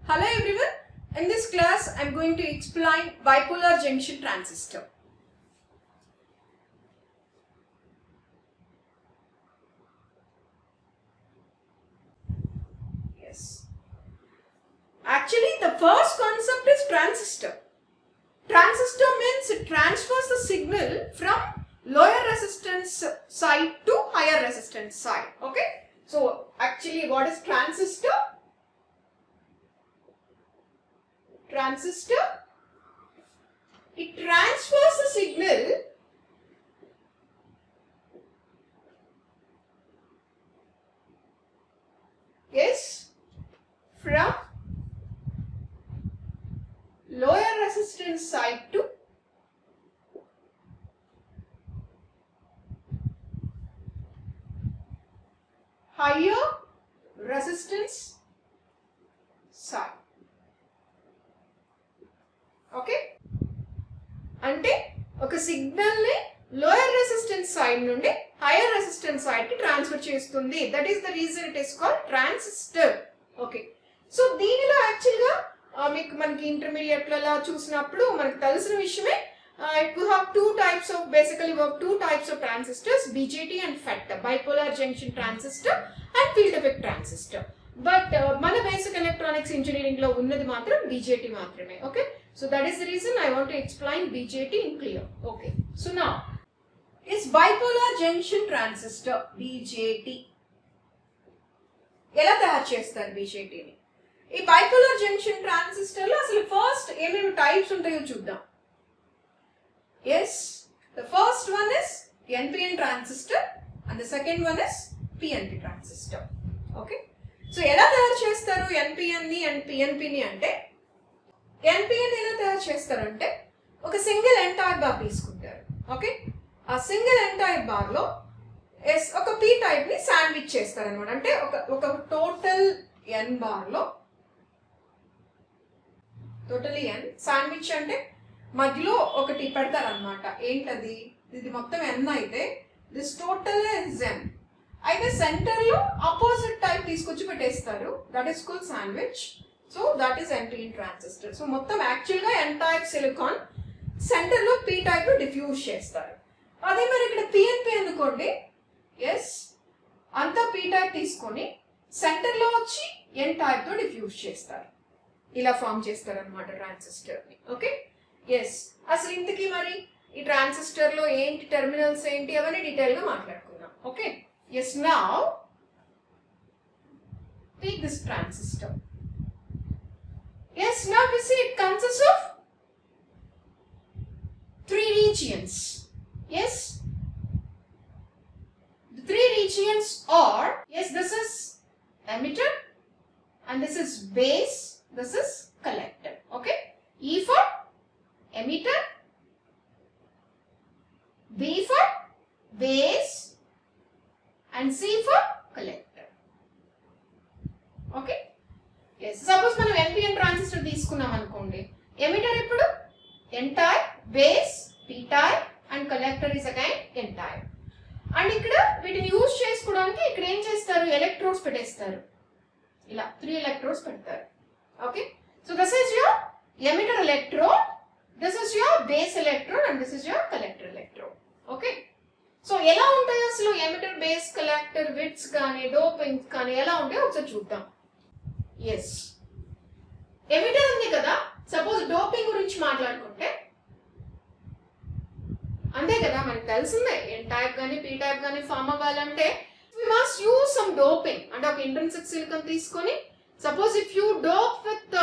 Hello everyone, in this class I am going to explain bipolar junction transistor. Yes. Actually the first concept is transistor. Transistor means it transfers the signal from lower resistance side to higher resistance side. Okay. So actually what is transistor? Transistor, it transfers the signal from lower resistance side to higher resistance side. Okay, అంటే ఒక signal ని lower resistance side నుండి hire resistance side కి transfer చేస్తుంది. That is the reason it is called transistor. Okay, so దీనిలో actual గా మనకి intermediate లలో చూసినప్పుడు మనకు తెలిసిన విషయమే. We have two types of transistors, BJT and FET, bipolar junction transistor and field effect transistor. But మన బేసిక్ ఎలక్ట్రానిక్స్ ఇంజనీరింగ్ లో ఉన్నది మాత్రం BJT మాత్రమే. Okay, so that is the reason I want to explain BJT in clear. Okay, so now is bipolar junction transistor BJT. ఎలా తయారు చేస్తారు BJT ని? ఈ బైపోలార్ జంక్షన్ ట్రాన్సిస్టర్ లో అసలు ఫస్ట్ ఏమేమి టైప్స్ ఉంటాయో చూద్దాం. Yes, the first one is NPN transistor and the second one is PNP transistor. Okay, so ఎలా తయారు చేస్తారు NPN ని and PNP ని అంటే, NPN ఎలా తయారు చేస్తారంటే ఒక సింగిల్ N టైప్ బార్ తీసుకుంటారు. ఓకే, ఆ సింగిల్ N టైప్ బార్ లో ఒక P టైప్ ని శాండ్విచ్ చేస్తారు అనమాట. అంటే ఒక టోటల్ N బార్ లో టోటలీ N శాండ్విచ్ అంటే మధ్యలో ఒకటి పెడతారు అనమాట. ఏంటది? ఇది మొత్తం N అయితే దిస్ టోటల్ ఇస్ N. అయితే సెంటర్ లో అపోజిట్ టైప్ తీసుకొచ్చి పెట్టేస్తారు. That is called sandwich. So that is NPN transistor. So మొత్తం యాక్చువల్ గా N టైప్ సిలికాన్, సెంటర్ లో P టైప్ డిఫ్యూజ్ చేస్తారు. అదే మరి ఇక్కడ PNP అనుకోండి. ఎస్, అంతా P టైప్ తీసుకొని సెంటర్ లో వచ్చి N టైప్ తో డిఫ్యూజ్ చేస్తారు. ఇలా ఫామ్ చేస్తారు అనమాట ట్రాన్సిస్టర్ ని. ఓకే, ఎస్, అసలు ఇంతకీ మరి ఈ ట్రాన్సిస్టర్ లో ఏంటి, టెర్మినల్స్ ఏంటి, అవన్నీ డీటెయిల్ గా మాట్లాడుకుందాం. Okay, yes, now take this transistor. Yes, now we see it consists of three regions. Yes, the three regions are, yes, this is emitter and this is base, this is collector. Okay, E for emitter, B for base and C for collector. Okay, yes, suppose మనం NPN transistor తీసుకున్నాం అనుకోండి. Emitter ఇప్పుడు N type, base P type and collector is again N type. And ఇక్కడ వీటిని use చేసుకోవడానికి ఇక్కడ ఏం చేస్తారు, ఎలక్ట్రోడ్స్ పెట్టేస్తారు. ఇలా 3 ఎలక్ట్రోడ్స్ పెడతారు. Okay, so this is your emitter electrode, this is your base electrode and this is your collector electrode. Okay, so ఎలా ఉంటాయి అసలు ఎమిటర్, బేస్, కలెక్టర్ విడ్స్ కానీ డోపింగ్స్ కానీ ఎలా ఉంటాయో ఒకసారి చూద్దాం. ఎస్, ఎమిటర్ ఉంది కదా, సపోజ్ డోపింగ్ గురించి మాట్లాడుకుంటే అంతే కదా, మనకు తెలిసిందే N టైప్ కానీ P టైప్ కానీ ఫామ్ అవ్వాలంటే we must use some doping. అంటే ఒక ఇంట్రిన్సిక్ సిలికాన్ తీసుకొని suppose if you dope with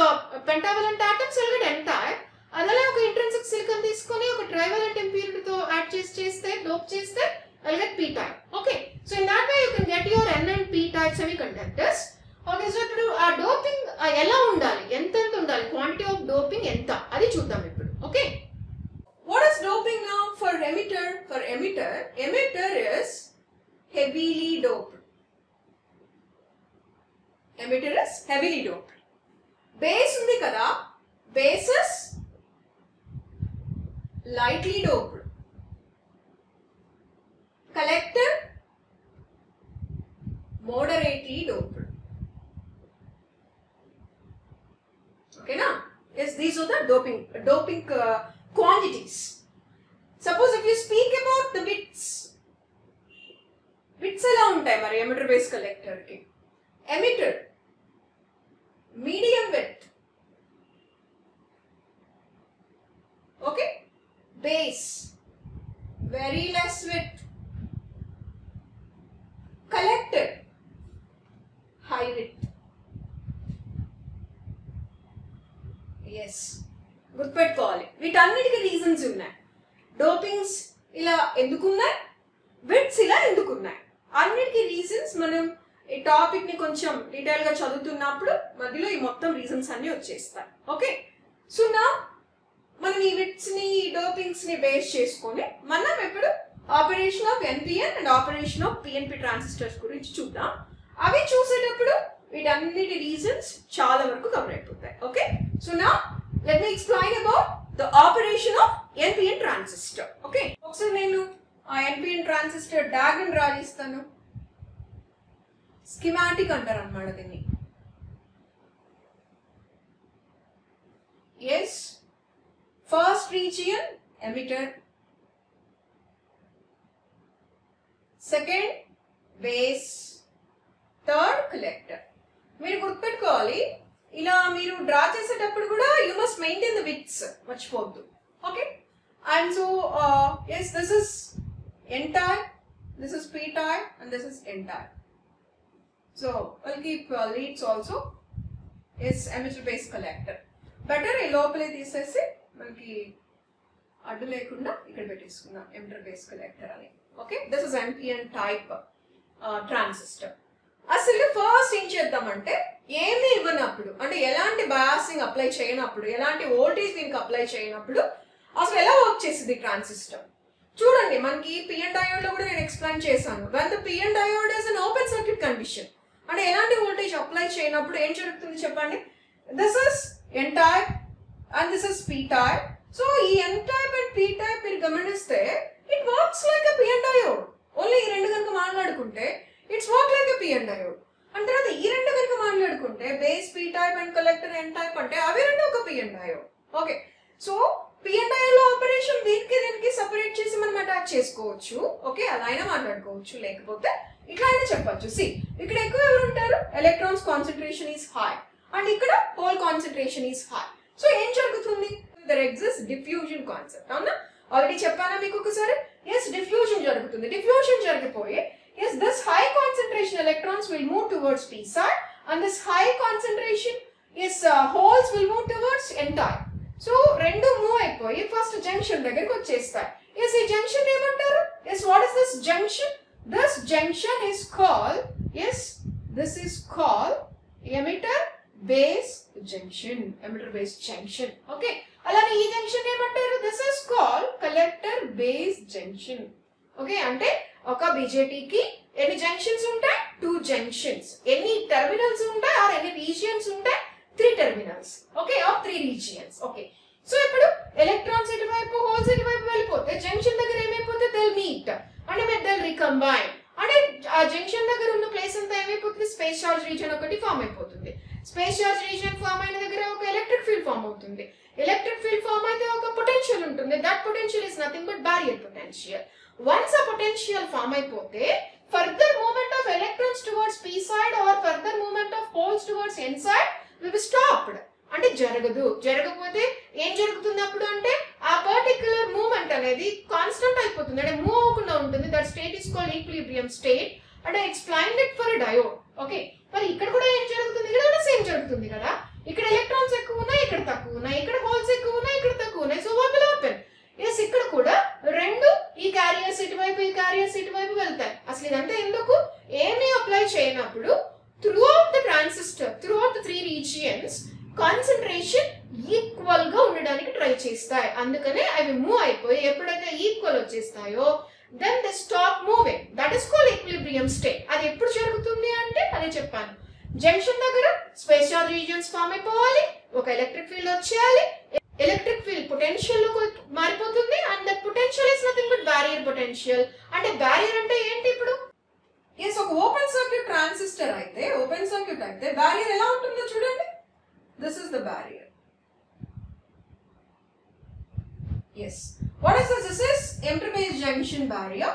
pentavalent atoms you'll get N type. అదే ఒక ఇంట్రిన్సిక్ సిలికాన్ తీసుకొని ఒక ట్రైవలెంట్ ఇంప్యూరిటీ తో యాడ్ చేస్తే డోప్ చేస్తే you'll get P type. Okay, so in that way you can get your N and P type semiconductors. Okay, so ఇప్పుడు ఆ doping ఎలా ఉండాలి, ఎంత ఉండాలి, క్వాంటిటీ ఆఫ్ డోపింగ్ ఎంత, అది చూద్దాం ఇప్పుడు. Okay, what is doping now for emitter? For emitter is heavily doped. Emitter is heavily doped. Base ఉంది కదా, base is lightly doped. Collector moderately doped. these are the doping quantities. Suppose if you speak about the bits ఎలా ఉంటాయి మరి emitter base collector కి? Emitter medium width, okay, base very less width, collector high width. Yes, గుర్తుపెట్టుకోవాలి. వీటన్నిటికీ reasons ఉన్నాయి. డోపింగ్స్ ఇలా ఎందుకున్నాయి, విడ్స్ ఇలా ఎందుకున్నాయి, అన్నిటికీ రీజన్స్ మనం ఈ టాపిక్ ని కొంచెం డీటెయిల్ గా చదువుతున్నప్పుడు మధ్యలో ఈ మొత్తం రీజన్స్ అన్ని వచ్చేస్తాయి. ఓకే, సో నా మనం ఈ విడ్స్ ని డోపింగ్స్ ని బేస్ చేసుకొని మనం ఇప్పుడు operation of NPN and operation of PNP transistors గురించి చూద్దాం. అవి చూసేటప్పుడు వీటన్నిటి రీజన్స్ చాలా వరకు కవర్ అయిపోతాయి. ఓకే, సో నా let me explain about the operation of NPN transistor. Okay, ఒకసారి నేను ఆ NPN transistor diagram డ్రా చేస్తాను. స్కీమాటిక్ అంటారు అన్నమాట దీన్ని. yes, first region emitter, second base, third collector. మీరు గుర్తుపెట్టుకోవాలి, ఇలా మీరు డ్రా చేసేటప్పుడు కూడా you must maintain the widths, మర్చిపోవద్దు. Okay, and so yes, this is N type, this is P type and this is N type. So will keep leads also. Yes, emitter base collector better. ఈ లోపలే తీసేసి మనకి అడ్డు లేకుండా ఇక్కడ పెట్టేసుకుందాం emitter base collector అని. Okay, this is NPN type transistor. అసలు ఫస్ట్ ఏం చేద్దామంటే, ఏమి ఇవ్వనప్పుడు అంటే ఎలాంటి బయాసింగ్ అప్లై చేయనప్పుడు, ఎలాంటి వోల్టేజ్ దీనికి అప్లై చేయనప్పుడు అసలు ఎలా వర్క్ చేసింది ట్రాన్సిస్టర్ చూడండి. మనకి పిఎన్ డయోడ్ లో కూడా నేను ఎక్స్ప్లెయిన్ చేశాను. when the PN diode is an open circuit condition, అంటే ఎలాంటి వోల్టేజ్ అప్లై చేయనప్పుడు ఏం జరుగుతుంది చెప్పండి. This is N type and this is P type. So ఈ N type and P type మీరు గమనిస్తే it works like a PN diode. Only ఈ రెండు కనుక మాట్లాడుకుంటే it's work like a PN diode. And తర్వాత ఈ రెండు కనుక మాట్లాడుకుంటే base P type and collector N type అంటే అవి రెండు ఒక PN diode. Okay, so PN diode లో ఆపరేషన్ దీనికి సెపరేట్ చేసి మనం అటాచ్ చేసుకోవచ్చు. ఓకే, అలా అయినా మాట్లాడుకోవచ్చు, లేకపోతే ఇట్లా అయినా చెప్పచ్చు. సి, ఇక్కడ ఎక్కువ ఎవరు ఉంటారు, electrons concentration is high and ఇక్కడ hole concentration is high. So ఏం జరుగుతుంది, దర్ ఎగ్జిస్ట్ డిఫ్యూజన్ కాన్సెప్ట్. అవునా, ఆల్రెడీ చెప్పానా మీకు ఒకసారి? ఎస్, డిఫ్యూజన్ జరుగుతుంది. డిఫ్యూజన్ జరిగిపోయి yes, this high concentration electrons will move towards p side and this high concentration holes will move towards n type. So rendu move అయిపోయి first junction దగ్గరికి వచ్చేస్తాయి. yes, ఈ జంక్షన్ ఏమంటారు? yes, what is this junction? This junction is called, yes, this is called emitter base junction. emitter base junction. okay, అలానే ఈ junction ఏమంటారు? this is called collector base junction. Okay, అంటే ఒక బీజేటీకి ఎన్ని జంక్షన్స్ ఉంటాయి? 2 junctions. ఎన్ని terminals ఉంటాయి are ఎన్ని రీజియన్స్ ఉంటాయి? 3 terminals. Okay, or 3 regions. Okay, so ఇప్పుడు ఎలక్ట్రాన్స్ ఇటువైపు, హోల్స్ ఇటువైపు వెళ్ళిపోతే జంక్షన్ దగ్గర ఏమైపోతే థెల్ మీట్ అంటే థెల్ రికంబైన్. అంటే ఆ జంక్షన్ దగ్గర ఉన్న ప్లేస్ అంతా ఏమైపోతుంది? స్పేస్ చార్జ్ రీజియన్ ఒకటి ఫామ్ అయిపోతుంది. స్పేస్ చార్జ్ రీజియన్ ఫామ్ అయిన దగ్గర ఒక ఎలక్ట్రిక్ ఫీల్డ్ ఫామ్ అవుతుంది. ఎలక్ట్రిక్ ఫీల్డ్ ఫామ్ అయితే ఒక పొటెన్షియల్ ఉంటుంది. That potential is nothing but barrier potential. Once a potential form అయిపోతే further movement of electrons towards p side or further movement of holes towards n side will be stopped. అంటే జరగదు. జరగకపోతే ఏం జరుగుతుంది అప్పుడు అంటే ఆ పర్టిక్యులర్ మూవ్మెంట్ అనేది కాన్స్టెంట్ అయిపోతుంది, అంటే మూవ్ అవ్వకుండా ఉంటుంది. That state is called equilibrium state. అంటే explained it for a diode. Okay, మరి ఇక్కడ కూడా ఏం జరుగుతుంది? ఇక్కడ కూడా సేమ్ జరుగుతుంది కదా. ఇక్కడ ఎలక్ట్రాన్స్ ఎక్కువ ఉన్నాయి, ఇక్కడ తక్కువ ఉన్నాయి. ఇక్కడ హోల్స్ ఎక్కువ ఉన్నాయి, ఇక్కడ తక్కువ ఉన్నాయి. So what will happen? Yes, ఇక్కడ కూడా రెండు ఈ క్యారియర్స్ ఇటువైపు, ఈ క్యారియర్స్ ఇటువైపు వెళ్తాయి. అసలు ఇదంతా ఎందుకు? ఏమీ అప్లై చేయనప్పుడు throughout the transistor, throughout the 3 regions concentration equal గా ఉండడానికి ట్రై చేస్తాయి. అందుకనే అవి మూవ్ అయిపోయి ఎప్పుడైతే equal వచ్చేస్తాయో then they stop moving. That is called equilibrium state. అది ఎప్పుడు జరుగుతుంది అంటే అదే చెప్పాను. జంక్షన్ దగ్గర స్పేస్ చార్జ్ రీజియన్స్ ఫామ్ అయిపోవాలి, ఒక ఎలక్ట్రిక్ ఫీల్డ్ వచ్చేయాలి, ఎలక్ట్రిక్ ఫీల్డ్ పొటెన్షియల్ మారిపోతుంది and that potential is nothing but barrier potential. అంటే బ్యారియర్ అంటే ఏంటి ఇప్పుడు? ఎస్, ఒక ఓపెన్ సర్క్యూట్ ట్రాన్సిస్టర్ అయితే, ఓపెన్ సర్క్యూట్ అయితే బ్యారియర్ ఎలా ఉంటుందో చూడండి. This is the barrier. Yes. What is this? This is emitter-base junction barrier.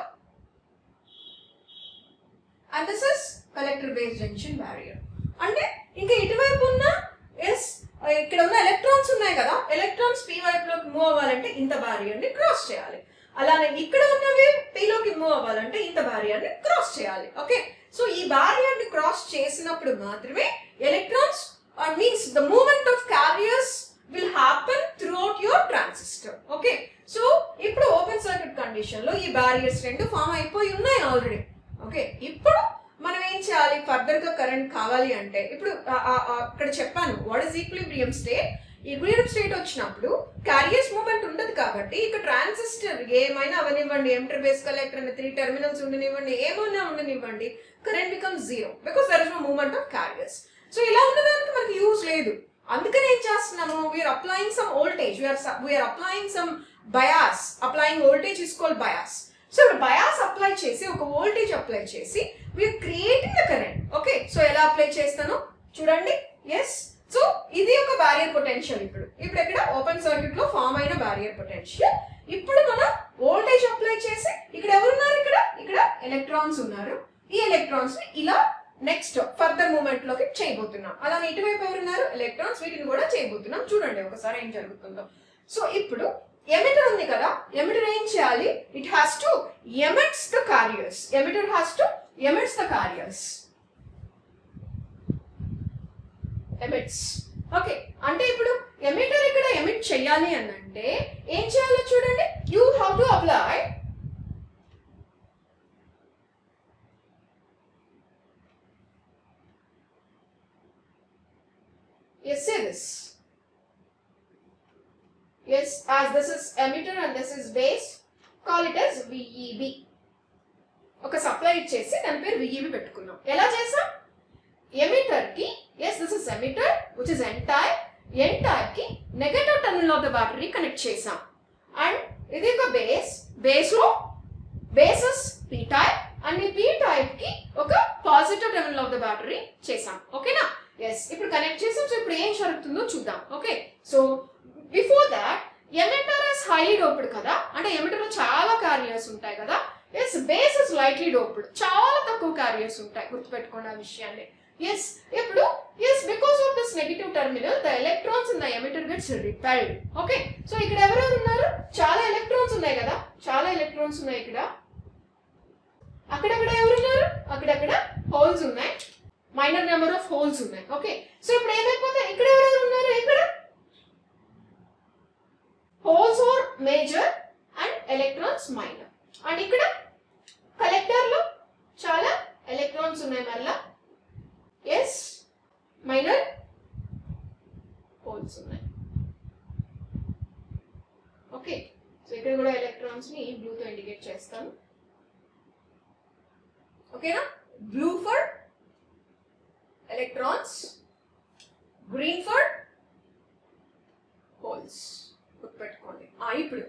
And this is collector-base junction barrier. అంటే ఇంకా ఇటువైపు ఉన్న ఇక్కడ ఉన్న ఎలక్ట్రాన్స్ ఉన్నాయి కదా, ఎలక్ట్రాన్స్ p వైపులోకి మూవ్ అవ్వాలంటే ఇంత barrier ని క్రాస్ చేయాలి. అలానే ఇక్కడ ఉన్నవి p లోకి మూవ్ అవ్వాలంటే ఇంత barrier ని క్రాస్ చేయాలి. ఓకే, సో ఈ barrier ని క్రాస్ చేసినప్పుడు మాత్రమే electrons means the movement of carriers will happen throughout your transistor. Okay, so ఇప్పుడు ఓపెన్ సర్క్యూట్ కండిషన్ లో ఈ barriers రెండు ఫామ్ అయిపోయి ఉన్నాయి ఆల్రెడీ. ఓకే, ఇప్పుడు మనం ఏం చేయాలి, ఫర్దర్ గా కరెంట్ కావాలి అంటే ఇప్పుడు అక్కడ చెప్పాను what is equilibrium state. Equilibrium state వచ్చినప్పుడు క్యారియర్స్ మూవ్మెంట్ ఉండదు కాబట్టి ఇక ట్రాన్సిస్టర్ ఏమైనా అవనివ్వండి, ఎమిటర్ బేస్ కలెక్టర్ అనే 3 టెర్మినల్స్ ఉండనివ్వండి, ఏమైనా ఉండనివ్వండి, current becomes zero because there is no movement of carriers. So ఇలా ఉన్నదానికి మనకి యూజ్ లేదు. అందుకని ఏం చేస్తున్నాము, we're applying some voltage, we're applying some bias. Applying voltage is called bias. So ఇప్పుడు బయాస్ అప్లై చేసి ఒక వోల్టేజ్ అప్లై చేసి we're creating the current. Okay, so ఎలా అప్లై చేస్తాను చూడండి. ఎస్, సో ఇది ఒక బ్యారియర్ పొటెన్షియల్. ఇప్పుడు ఇక్కడ ఓపెన్ సర్క్యూట్ లో ఫామ్ అయిన బ్యారియర్ పొటెన్షియల్. ఇప్పుడు మనం వోల్టేజ్ అప్లై చేసి ఇక్కడ ఎవరున్నారు, ఇక్కడ ఎలక్ట్రాన్స్ ఉన్నారు. ఈ ఎలక్ట్రాన్స్ ని ఇలా నెక్స్ట్ ఫర్దర్ మూమెంట్ లోకి చేయబోతున్నాం. అలానే ఇటువైపు ఎవరున్నారు, ఎలక్ట్రాన్స్, వీటిని కూడా చేయబోతున్నాం. చూడండి ఒకసారి ఏం జరుగుతుందో. సో ఇప్పుడు ఎమిటర్ ఉంది కదా, ఎమిటర్ ఏం చేయాలి, it has to emits the carriers. Emitter has to emits the carriers. Emits. Okay, అంటే ఇప్పుడు ఎమిటర్ ఇక్కడ ఎమిట్ చేయాలి అని అంటే ఏం చేయాలో చూడండి. You have to apply yes, say this. Yes, as this is emitter and this is base, call it as VEB. ఒక సప్లై ఇచ్చేసి దాని పేరు VEB పెట్టుకున్నాం. ఎలా చేసాం, ఎమిటర్ కి yes this is emitter which is n type కి negative terminal of the battery connect చేసాం. అండ్ ఇది ఒక బేస్ లో బేసెస్ p type అండ్ ఈ p type కి ఒక positive terminal of the battery చేసాం. ఓకేనా, ఎస్, ఇప్పుడు కనెక్ట్ చేసాం. సో ఇప్పుడు ఏం జరుగుతుందో చూద్దాం. Okay, so before that emitter is highly doped కదా, అంటే ఎమిటర్ లో చాలా క్యారియర్స్ ఉంటాయి కదా. Yes, base is lightly doped, చాలా తక్కువ క్యారియర్స్ ఉంటాయి, గుర్తుపెట్టుకోండి ఆ విషయాన్ని. ఎస్, ఇప్పుడు yes because of this negative terminal the electrons in the emitter gets repelled. Okay, so ఇక్కడ ఎవరెవరు ఉన్నారు, చాలా ఎలక్ట్రాన్స్ ఉన్నాయి కదా, చాలా ఎలక్ట్రాన్స్ ఉన్నాయి ఇక్కడ. అక్కడక్కడ ఎవరున్నారు, అక్కడక్కడ హోల్స్ ఉన్నాయి, మైనర్ నెంబర్ ఆఫ్ హోల్స్ ఉన్నాయి. ఓకే, సో ఇప్పుడు ఏమైపోతాయి, ఇక్కడ ఎవరెవరు ఉన్నారు, ఇక్కడ holes are major and electrons minor. And ఇక్కడ కలెక్టర్ లో చాలా ఎలక్ట్రాన్స్ ఉన్నాయి మళ్ళా. ఎస్, మైనర్ హోల్స్ ఉన్నాయి. ఓకే, సో ఇక్కడ కూడా ఎలక్ట్రాన్స్ ని బ్లూ తో ఇండికేట్ చేస్తాను. ఓకేనా, blue for electrons, green for holes. గుర్తుపెట్టుకోండి. ఇప్పుడు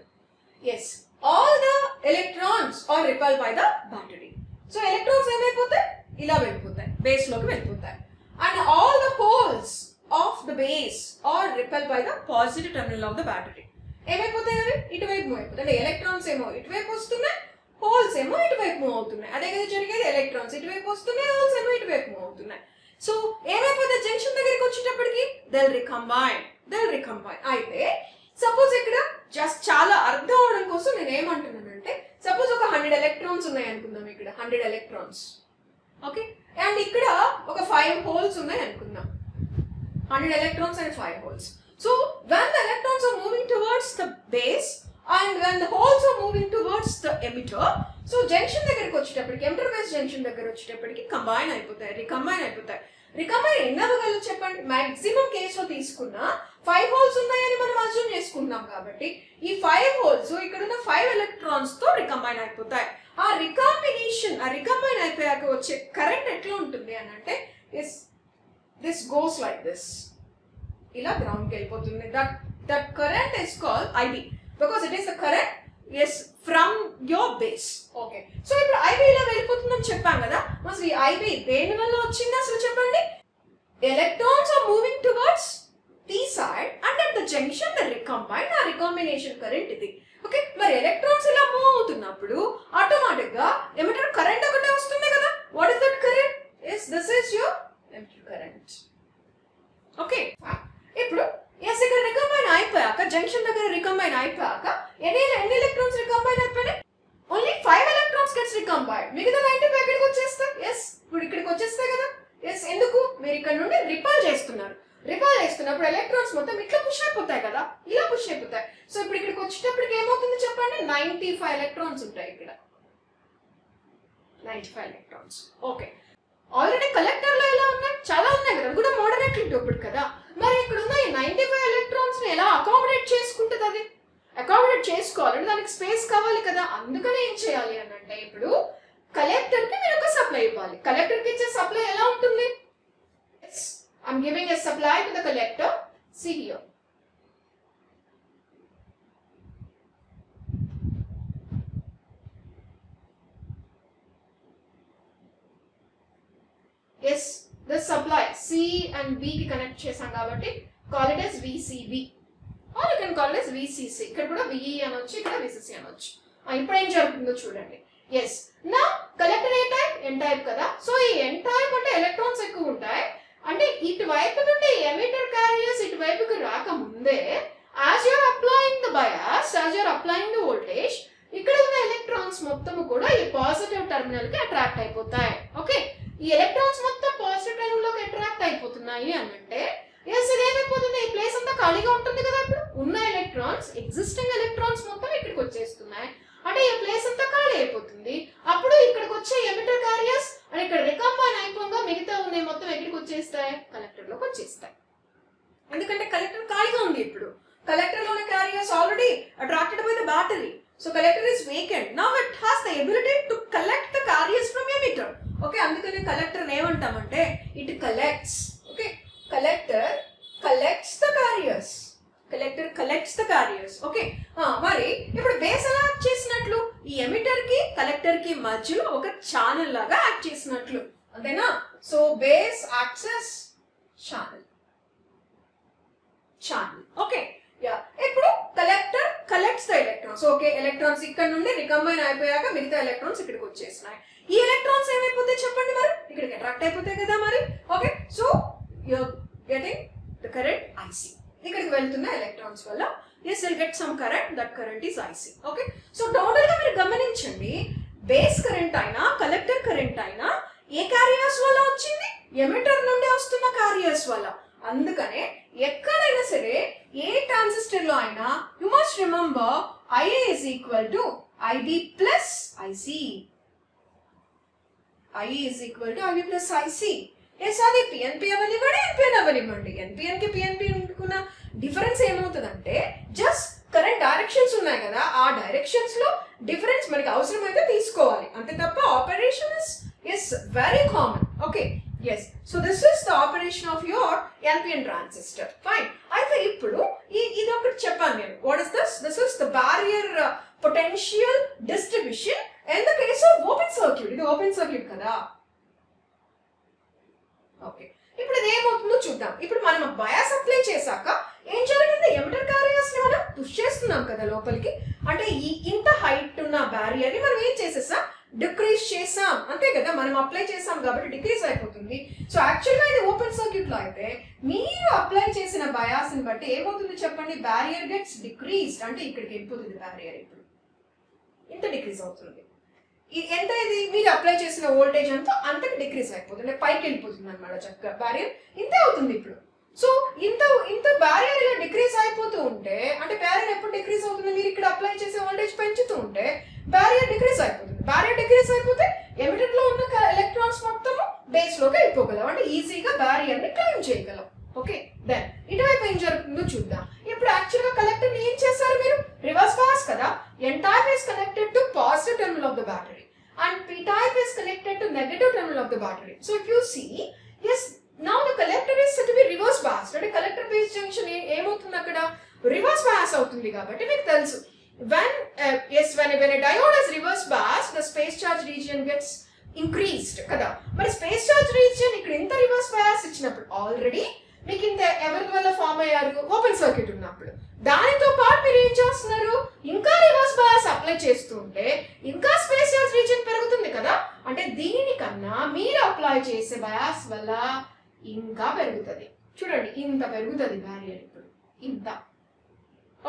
yes, all the electrons are repelled by the battery. So electrons ఏమైపోతాయి, ఇలా వెళ్ళిపోతాయి, బేస్ లోకి వెళ్ళిపోతాయి. And all the holes of the base are repelled by the positive terminal of the battery. ఏమైపోతాయి, అవి ఇటువైపు move అయిపోతాయి. అంటే ఎలక్ట్రాన్స్ ఏమో ఇటువైపు వస్తున్నాయి, హోల్స్ ఏమో ఇటువైపు మూవ్ అవుతున్నాయి. అదే కదా జరిగేది, ఎలక్ట్రాన్స్ ఇటువైపు వస్తున్నాయి, హోల్స్ ఏమో ఇటువైపు మూవ్ అవుతున్నాయి. సో ఏమైపోతే జంక్షన్ దగ్గరికి వచ్చేటప్పటికి they'll recombine. అయితే సపోజ్ ఇక్కడ జస్ట్ చాలా అర్థం అవడం కోసం నేను ఏమంటున్నానంటే, సపోజ్ ఒక 100 ఎలక్ట్రాన్స్ ఉన్నాయి అనుకుందాం, ఇక్కడ 100 ఎలక్ట్రాన్స్. ఓకే, అండ్ ఇక్కడ ఒక 5 హోల్స్ ఉన్నాయి అనుకుందాం. 100 electrons and 5 holes. So when the electrons are moving towards the base and when the holes are moving towards the emitter, so junction దగ్గరికి వచ్చేటప్పటికి, ఎమిటర్ బేస్ జంక్షన్ దగ్గర వచ్చేటప్పటికి కంబైన్ అయిపోతాయి, రికంబైన్ అయిపోతాయి. రికంబైన్ ఎన్ని అవ్వగలరు చెప్పండి, మాక్సిమం కేసులో తీసుకున్న 5 హోల్స్ ఉన్నాయని మనం అజ్యూమ్ చేసుకుంటున్నాం కాబట్టి ఈ 5 హోల్స్ ఇక్కడ ఉన్న 5 ఎలక్ట్రాన్స్ తో రికంబైన్ అయిపోతాయి. ఆ రికంబైన్ అయిపోయాక వచ్చే కరెంట్ ఎట్లా ఉంటుంది అని అంటే, దిస్ గోస్ లైక్ దిస్, ఇలా గ్రౌండ్ కి వెళ్ళిపోతుంది. That current is called IB because it is the current from your base. Okay, so ఇప్పుడు IB ఇలా వెళ్ళిపోతుందని చెప్పాం కదా. అసలు ఈ IB దేని వల్ల వచ్చింది అసలు చెప్పండి. Electrons are moving towards P side and at the the junction the recombine ఆ recombination current ఇది. ఓకే, మరి ఎలక్ట్రాన్స్ ఇలా మూవ్ అవుతున్నప్పుడు ఆటోమేటిక్ గా ఎమిటర్ కరెంట్ ఒకటే వస్తుంది కదా. What is that current? yes this is your emitter current. Okay, ఇప్పుడు ఎస్ ఇక్కడ రికంబైన్ అయిపోయాక జంక్షన్ దగ్గర రికంబైన్ అయిపోయాక ఎన్ని ఎలక్ట్రాన్స్ రికంబైన్ అయిపోయినాయి? Only 5 electrons gets recombined. మిగతా 95 ఎక్కడికి వచ్చేస్తాయి? ఎస్ ఇప్పుడు ఇక్కడికి వచ్చేస్తాయి కదా. ఎస్ ఎందుకు? మీరు ఇక్కడ నుండి రిపల్ చేస్తున్నారు. రిపల్ చేస్తున్నప్పుడు ఎలక్ట్రాన్స్ మొత్తం ఇట్లా పుష్ అయిపోతాయి కదా, ఇలా పుష్ అయిపోతాయి. సో ఇప్పుడు ఇక్కడికి వచ్చేటప్పటికి ఏమవుతుంది చెప్పండి? 95 ఎలక్ట్రాన్స్ ఉంటాయి ఇక్కడ, 95 ఎలక్ట్రాన్స్. ఓకే, ఆల్రెడీ కలెక్టర్ లో ఎలా ఉన్నాయి? చాలా ఉన్నాయి కదా, అది కూడా మోడరేట్లీ డోప్డ్ కదా. మరి ఇక్కడ ఉన్న ఈ 95 ఎలక్ట్రాన్స్ ని ఎలా అకామిడేట్ చేసుకుంటుంది? అది అకామిడేట్ చేసుకోవాలంటే దానికి స్పేస్ కావాలి కదా. అందుకని ఏం చేయాలి అని అంటే ఇప్పుడు కలెక్టర్ కి మీరు ఒక సప్లై ఇవ్వాలి. కలెక్టర్ కి ఇచ్చే సప్లై ఎలా ఉంటుంది? I'm giving a supply to the collector. See here. Yes, the supply C and B ki connect chesam kabatti call it as VCB or you can call it as VCC. ఇక్కడ కూడా VE అనొచ్చు, ఇక్కడ VCC అనొచ్చు. ఇప్పుడు ఏం జరుగుతుందో చూడండి. yes now collector ఏ టైప్? n టైప్ కదా. సో ఈ n టైప్ అంటే ఎలక్ట్రాన్స్ ఎక్కువ ఉంటాయి. అంటే ఇటువైపు నుండి ఎమిటర్ క్యారియర్స్ ఇటువైపుకి రాకముందే as you're applying the bias, as you're applying the voltage, ఇక్కడ ఉన్న ఎలక్ట్రాన్స్ మొత్తం కూడా ఈ పాజిటివ్ టెర్మినల్ కి అట్రాక్ట్ అయిపోతాయి. ఓకే, ఈ ఎలక్ట్రాన్స్ మొత్తం పాజిటివ్ టెర్మినల్ లోకి అట్రాక్ట్ అయిపోతున్నాయి అని అంటే ఎస్ ఇది ఏమైపోతుంది? ఈ ప్లేస్ అంతా ఖాళీగా ఉంటుంది కదా. ఇప్పుడు ఉన్న ఎలక్ట్రాన్స్, ఎగ్జిస్టింగ్ ఎలక్ట్రాన్స్ మొత్తం ఇక్కడికి వచ్చేస్తున్నాయి. అంటే ఈ ప్లేస్ అంతా ఖాళీ అయిపోతుంది. అప్పుడు ఇక్కడికి వచ్చే ఎమిటర్ క్యారియర్స్ అని ఇక్కడ రికంబైన్ అయిపోగా మిగతా ఉన్నాయి మొత్తం ఎక్కడికి వచ్చేస్తాయి? కలెక్టర్ లోకి వచ్చేస్తాయి. ఎందుకంటే కలెక్టర్ ఖాళీగా ఉంది. ఇప్పుడు కలెక్టర్ లోని carriers already attracted by the battery. So collector is vacant. Now it has the ability to collect the carriers from emitter. Okay, అందుకని కలెక్టర్ ఏమంటామంటే it collects. Okay, collector collects the carriers. Collector collects the carriers. Okay, మరి ఇప్పుడు base ఎలా act చేసినట్లు? ఈ emitter కి collector కి మధ్యలో ఒక ఛానల్ లాగా యాక్ట్ చేసినట్లు, అంతేనా? So base access channel. Okay, yeah ఇప్పుడు collector collects the electrons. Okay, electrons ఇక్కడ నుండి రికంబైన్ అయిపోయాక మిగతా ఎలక్ట్రాన్స్ ఇక్కడికి వచ్చేసినాయి. ఈ ఎలక్ట్రాన్స్ ఏమైపోతాయి చెప్పండి? మరి ఇక్కడికి అట్రాక్ట్ అయిపోతాయి కదా మరి. Okay, so you're getting the current IC. ఇక్కడికి వెళ్తున్న ఎలక్ట్రాన్స్ వల్ల yes will get some current, that current is IC. Okay, so total గా మీరు గమనించండి, బేస్ కరెంట్ అయినా కలెక్టర్ కరెంట్ అయినా ఏ క్యారియర్స్ వల్ల వచ్చింది? ఎమిటర్ నుండి వస్తున్న క్యారియర్స్ వల్ల. అందుకనే ఎక్కడైనా సరే ఏ ట్రాన్సిస్టర్ లో అయినా you must remember IA is equal to IB plus IC. IA is equal to IB plus IC. Yes అది పిఎన్పి అవనివ్వండి, ఎన్పిఎన్ అవనివ్వండి. ఎన్పిఎన్ కి పిఎన్పి ఉంటున్న డిఫరెన్స్ ఏమవుతుందంటే జస్ట్ కరెంట్ డైరెక్షన్స్ ఉన్నాయి కదా, ఆ డైరెక్షన్స్ లో డిఫరెన్స్ మనకి అవసరమైతే తీసుకోవాలి అంతే తప్ప operation is very common. Okay, yes so this is the operation of your NPN transistor. Fine, అయితే ఇప్పుడు ఇది ఒకటి చెప్పాను నేను. What is this? This is the barrier potential distribution in the case of open circuit. ఇది open circuit కదా. Okay, ఇప్పుడు ఇది ఏమవుతుందో చూద్దాం. ఇప్పుడు మనం బయాస్ అప్లై చేశాక ఏం జరిగింది? ఎమిటర్ క్యారియర్స్ ని మనం పుష్ చేస్తున్నాం కదా లోపలికి. అంటే ఇంత హైట్ ఉన్న బ్యారియర్ ని మనం ఏం చేసేసాం? డిక్రీజ్ చేసాం, అంతే కదా. మనం అప్లై చేసాం కాబట్టి డిక్రీజ్ అయిపోతుంది. సో యాక్చువల్గా ఇది ఓపెన్ సర్క్యూట్ లో అయితే మీరు అప్లై చేసిన బయాస్ ని బట్టి ఏమవుతుంది చెప్పండి? Barrier gets decreased. అంటే ఇక్కడికి వెళ్ళిపోతుంది బ్యారియర్, ఇప్పుడు ఇంత డిక్రీజ్ అవుతుంది. ఎంత ఇది మీరు అప్లై చేసిన వోల్టేజ్ అంతా అంతకు డిక్రీజ్ అయిపోతుంది, పైకి వెళ్ళిపోతుంది అనమాట. చక్కగా బ్యారియర్ ఇంతే అవుతుంది ఇప్పుడు. సో ఇంత బ్యారియర్ ఇలా డిక్రీజ్ అయిపోతూ ఉంటే, అంటే బ్యారియర్ ఎప్పుడు డిక్రీజ్ అవుతుంది? మీరు ఇక్కడ అప్లై చేసే వోల్టేజ్ పెంచుతూ ఉంటే బ్యారియర్ డిక్రీజ్ అయిపోతుంది. బ్యారియర్ డిక్రీజ్ అయిపోతే ఎమిటర్ లో ఉన్న ఎలక్ట్రాన్స్ మొత్తం బేస్ లోకి వెళ్ళిపోగలం, అంటే ఈజీగా బ్యారియర్ ని క్లైమ్ చేయగలం. ఓకే, దెన్ ఇటువైపు ఏం జరుగుతుందో చూద్దాం. ఇప్పుడు యాక్చువల్ గా కలెక్టర్ ఏం చేశారు మీరు? రివర్స్ బయాస్ కదా. N type is connected to positive terminal of the battery and p type is connected to negative terminal of the battery. So if you see, yes, now the collector is said to be reverse biased. అంటే collector base junction ఏమవుతుంది అక్కడ? Reverse bias అవుతుంది కాబట్టి మీకు తెలుసు when a diode is reverse biased, the space charge region gets increased కదా. మరి space charge region ఇక్కడ ఇంత రివర్స్ బయాస్ ఇచ్చినప్పుడు ఆల్రెడీ మీకు ఇంత ఎవరి వల్ల ఫామ్ అయ్యారు? ఓపెన్ సర్క్యూట్ ఉన్నప్పుడు. దానితో పాటు మీరు ఏం చేస్తున్నారు? ఇంకా రివర్స్ బయాస్ అప్లై చేస్తుంటే ఇంకా స్పేస్ చార్జ్ రీజియన్ పెరుగుతుంది కదా. అంటే దీనికన్నా మీరు అప్లై చేసే బయాస్ వల్ల ఇంకా పెరుగుతుంది. చూడండి, ఇంత పెరుగుతుంది బ్యారియర్ ఇప్పుడు, ఇంత.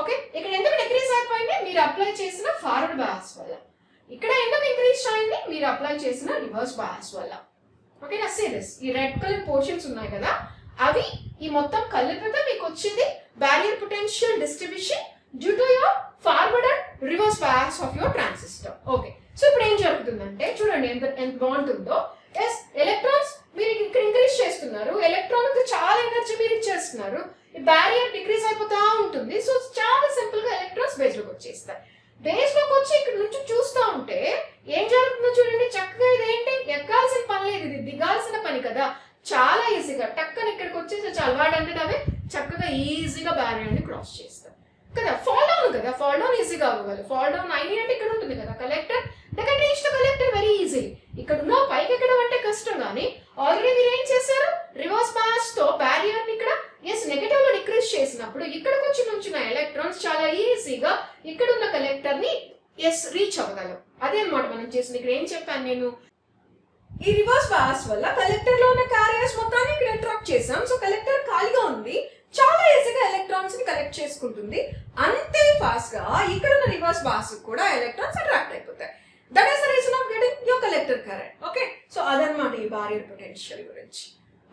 ఓకే, ఇక్కడ ఎందుకు డిక్రీజ్ అయిపోయింది? మీరు అప్లై చేసిన ఫార్వర్డ్ బయాస్ వల్ల. ఇక్కడ ఎందుకు ఇంక్రీజ్ అయింది? మీరు అప్లై చేసిన రివర్స్ బయాస్ వల్ల. ఓకేనా? సీరియస్ ఈ రెడ్ కలర్ పోర్షన్స్ ఉన్నాయి కదా, అవి ఈ మొత్తం కలిపితే మీకు వచ్చింది barrier potential distribution due to your forward and reverse bias of your transistor. Okay, so ఇప్పుడు ఏం జరుగుతుందంటే చూడండి ఎంత బాగుంటుందో. ఎస్, ఎలక్ట్రాన్స్ మీరు ఇక్కడ ఇంక్రీజ్ చేస్తున్నారు, ఎలక్ట్రాన్ కి చాలా ఎనర్జీ మీరు ఇచ్చేస్తున్నారు, ఈ బ్యారియర్ డిక్రీజ్ అయిపోతా ఉంటుంది. సో చాలా సింపుల్ గా ఎలక్ట్రాన్స్ బేస్ లోకి వచ్చేస్తాయి. బేస్ లోకి వచ్చి ఇక్కడ నుంచి చూస్తూ ఉంటే ఏం జరుగుతుందో చూడండి. చక్కగా ఇదేంటి, ఎక్కాల్సిన పని లేదు, ఇది దిగాల్సిన పని కదా. చాలా ఈజీగా టక్కన ఇక్కడికి వచ్చేసి చాలు, వాడంటే అవే చక్కగా ఈజీగా బ్యారియర్ ని క్రాస్ చేస్తారు కదా. ఫాల్ డౌన్ కదా, ఫాల్ డౌన్ ఈజీగా అవ్వగలరు. ఫాల్ డౌన్ అయింది అంటే ఇక్కడ ఉంటుంది కదా collector, they can reach the collector very easy. ఇక్కడ ఉన్న పైకి ఎక్కడం అంటే కష్టం, కానీ ఆల్రెడీ మీరు ఏం చేశారు, రివర్స్ బయాస్ తో బ్యారియర్ ని ఇక్కడ ఎస్ నెగటివ్ లో డిక్రీజ్ చేసినప్పుడు ఇక్కడికి వచ్చి నుంచిన ఎలక్ట్రాన్స్ చాలా ఈజీగా ఇక్కడ ఉన్న కలెక్టర్ ని ఎస్ రీచ్ అవ్వగలరు. అదే అన్నమాట మనం చేసింది. ఇక్కడ ఏం చెప్పాను నేను, ఈ రివర్స్ బయాస్ వల్ల కలెక్టర్ లో ఉన్న క్యారియర్స్ మొత్తాన్ని ఇక్కడ అట్రాక్ట్ చేసాం. సో కలెక్టర్ ఖాళీగా ఉంది, చాలా ఈజీగా ఎలక్ట్రాన్స్ ని కలెక్ట్ చేసుకుంటుంది. అంతే ఫాస్ట్ గా ఇక్కడ ఉన్న రివర్స్ బయాస్ కూడా ఎలక్ట్రాన్స్ అట్రాక్ట్ అయిపోతాయి. That is the reason of getting your collector current. Okay, so అదనమాట ఈ బారియర్ పొటెన్షియల్ గురించి.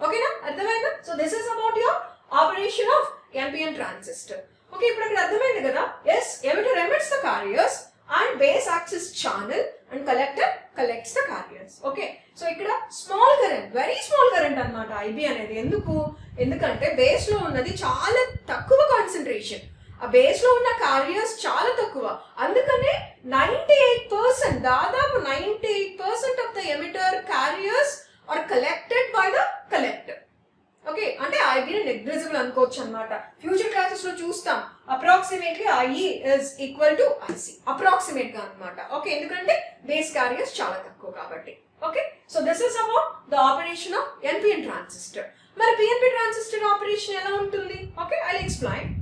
ఓకేనా, అర్థమైందా? So this is about your operation of NPN transistor. Okay, ఇప్పుడు అక్కడ అర్థమైంది కదా. Yes, emitter emits the carriers and base acts as channel and collector collects the carriers. Okay, so ikkada small current, very small current annamata IB anedi endukante base lo unnadi chaala takkuva concentration, aa base lo unna carriers chaala takkuva, andukane 98% dadapu 98% of the emitter carriers are collected by the collector. Okay, అంటే ఐబీని negligible అనుకోవచ్చు అనమాట. Future classes లో చూస్తాం approximately IE is equal to IC, approximate గా అనమాట. Okay, ఎందుకంటే base carriers చాలా తక్కువ కాబట్టి. Okay, so this is about the operation of NPN transistor. మరి PNP ట్రాన్సిస్టర్ ఆపరేషన్ ఎలా ఉంటుంది? Okay, I will explain.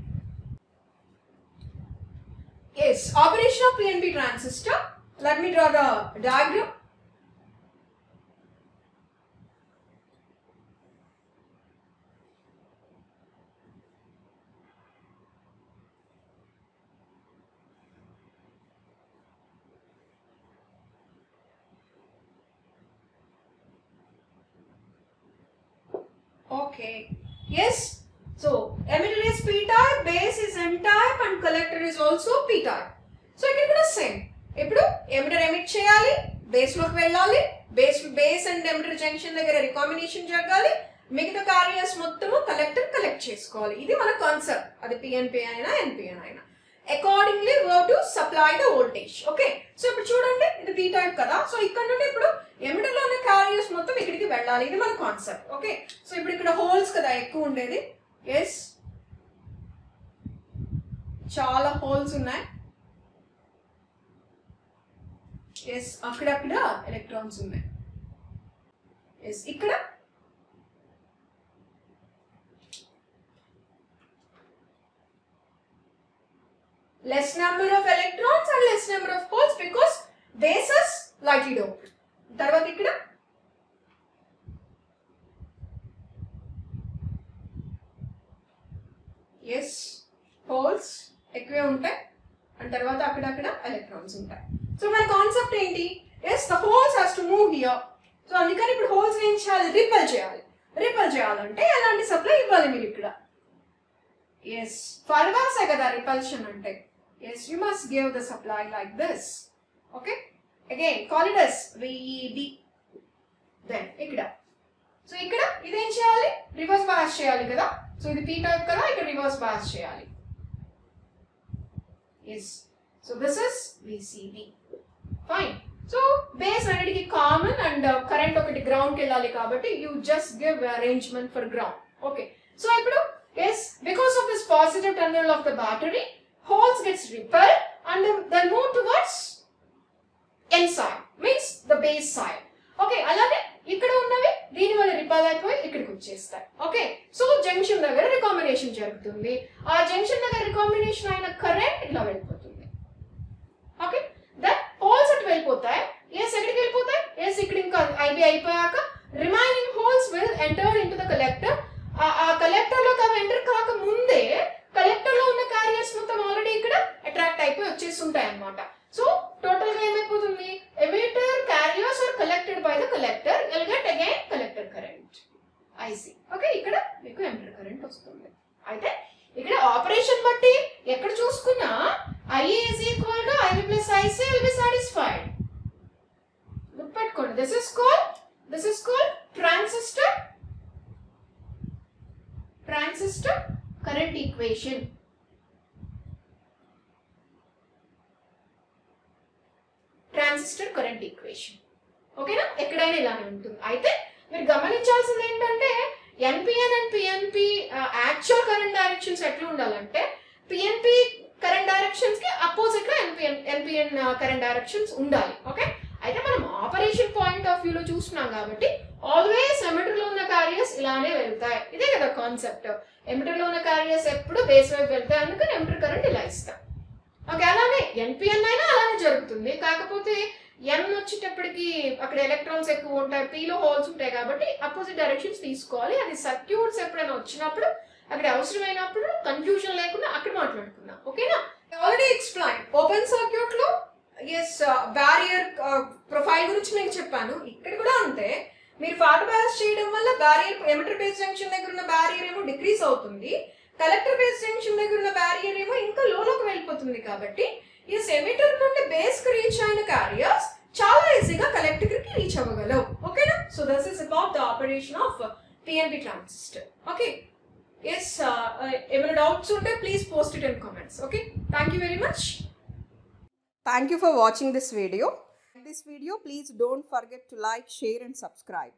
Yes, operation of PNP transistor. Let me draw the diagram. Okay, yes, so emitter is p-type, base is n-type and collector is also p-type. So ఇక్కడ కూడా same. ఇప్పుడు emitter emit చేయాలి, base లోకి వెళ్ళాలి, base and emitter junction దగ్గర recombination జరగాలి, మిగతా carriers మొత్తము కలెక్టర్ కలెక్ట్ చేసుకోవాలి. ఇది మన కాన్సెప్ట్, అది PNP అయినా NPN అయినా. Accordingly we have to supply the voltage. Okay, so ఇప్పుడు చూడండి ఇది p టైప్ కదా. సో ఇక్కడ నుండి ఇప్పుడు ఎమిటర్ లో ఉన్న క్యారియర్స్ మొత్తం ఇక్కడికి వెళ్ళాలి, ఇది మన కాన్సెప్ట్. ఓకే, సో ఇప్పుడు ఇక్కడ హోల్స్ కదా ఎక్కువ ఉండేది. ఎస్, చాలా హోల్స్ ఉన్నాయి. ఎస్, అక్కడక్కడ ఎలక్ట్రాన్స్ ఉన్నాయి. ఎస్, ఇక్కడ less number of electrons and less number of holes because base is lightly doped. తర్వాత ఇక్కడ yes holes ఎక్కువే ఉంటాయి అండ్ తర్వాత అక్కడక్కడ ఎలక్ట్రాన్స్ ఉంటాయి. సో మన కాన్సెప్ట్ ఏంటి? yes the holes has to move here. So అందుకని ఇప్పుడు హోల్స్ ఏం చేయాలి? రిపెల్ చేయాలి. రిపెల్ చేయాలంటే ఎలాంటి సప్లై ఇవ్వాలి మీరు ఇక్కడ? yes ఫర్వాసే కదా రిపల్షన్ అంటే. yes you must give the supply like this. okay, again call it as VEB. then ఇక్కడ సో ఇక్కడ ఇదేం చేయాలి? రివర్స్ బయాస్ చేయాలి కదా. సో ఇది p టైప్ కదా, ఇక్కడ రివర్స్ బయాస్ చేయాలి. yes so this is VCB. fine. So base అన్నిటికి కామన్ అండ్ కరెంట్ ఒకటి గ్రౌండ్ కి వెళ్ళాలి కాబట్టి you just give arrangement for ground. Okay, so ఇప్పుడు yes because of this positive terminal of the battery holes gets repelled and they move towards n side, means the base side. okay, అలాగే ఇక్కడ ఉన్నవి దీని వల్ల repel అయిపోయి ఇక్కడికి ఇచ్చేస్తాయి. Okay, so junction దగ్గర recombination జరుగుతుంది. ఆ జంక్షన్ దగ్గర రికాంబినేషన్ అయిన కరెంట్ ఇలా వెళ్ళిపోతుంది. ఓకే, దట్ హోల్స్ అటు వెళ్ళిపోతాయి. ఎస్ ఎక్కడికి వెళ్ళిపోతాయి? ఎస్ ఇక్కడ ఇంకా ఐబీ అయిపోయాక remaining holes will enter in to the collector. ఆ కలెక్టర్ లోకి అవి ఎంటర్ కాక ముందే కలెక్టర్ లో ఉన్న క్యారియర్స్ మొత్తం ఆల్రెడీ ఇక్కడ అట్రాక్ట్ అయిపోయి వచ్చేసి ఉంటాయి అన్నమాట. సో టోటల్ గా ఏమైపోతుంది? Emitter carriers are collected by the collector, will get again collector current IC. Okay, ఇక్కడ మీకు ఎమిటర్ కరెంట్ వస్తుంది. అయితే ఇక్కడ ఆపరేషన్ బట్టి ఎక్కడ చూసుకున్నా IE is equal to IB plus IC will be satisfied. గుర్తుపెట్టుకోండి, this is called transistor current equation. Transistor current equation. ఓకేనా, ఎక్కడైనా ఇలానే ఉంటుంది. అయితే మీరు గమనించాల్సింది ఏంటంటే NPN and PNP actual current directions ఎట్లా ఉండాలంటే PNP కరెంట్ డైరెక్షన్స్ కి అపోజిట్ గా NPN కరెంట్ డైరెక్షన్స్ ఉండాలి. ఓకే, అయితే మనం ఆపరేషన్ పాయింట్ ఆఫ్ వ్యూలో చూస్తున్నాం కాబట్టి ఆల్వేస్ ఎమిటర్ లో ఉన్న క్యారియర్స్ ఇలానే వెళ్తాయి. ఇదే కదా కాన్సెప్ట్. ఎమిటర్ లో ఉన్న క్యారియర్స్ ఎప్పుడు బేస్ వైపు వెళ్తాయి, అందుకని ఎమిటర్ కరెంట్ ఇలా ఇస్తాం. ఓకే, అలానే NPN అయినా అలానే జరుగుతుంది. కాకపోతే N వచ్చేటప్పటికి అక్కడ ఎలక్ట్రాన్స్ ఎక్కువ ఉంటాయి, P లో హోల్స్ ఉంటాయి కాబట్టి అపోజిట్ డైరెక్షన్స్ తీసుకోవాలి. అది సర్క్యూట్స్ ఎప్పుడైనా వచ్చినప్పుడు అక్కడ అవసరమైనప్పుడు కన్ఫ్యూజన్ లేకుండా అక్కడ మాట్లాడుకుందాం. ఓకేనా, ఆల్రెడీ ఎక్స్ప్లెయిన్ ఓపెన్ సర్క్యూట్ లో బ్యారియర్ ప్రొఫైల్ గురించి నేను చెప్పాను. ఇక్కడ కూడా అంతే, మీరు ఫార్వర్డ్ బయాస్ చేయడం వల్ల బ్యారియర్ ఎమిటర్ బేస్ జంక్షన్ దగ్గర ఉన్న బ్యారియర్ ఏమో డిక్రీస్ అవుతుంది, కలెక్టర్ బేస్ జంక్షన్ దగ్గర ఉన్న బ్యారియర్ ఏమో ఇంకా లోలోకి వెళ్ళిపోతుంది. కాబట్టి ఈ ఎమిటర్ నుండి బేస్ కి రీచ్ అయిన క్యారియర్స్ చాలా ఈజీగా కలెక్టర్ కి రీచ్ అవ్వగలవు. ఓకేనా, so this is about the operation of PNP transistor. Okay, yes ఏమైనా డౌట్స్ ఉంటే please post it in comments. Okay, thank you very much. Thank you for watching this video. Please don't forget to like, share and subscribe.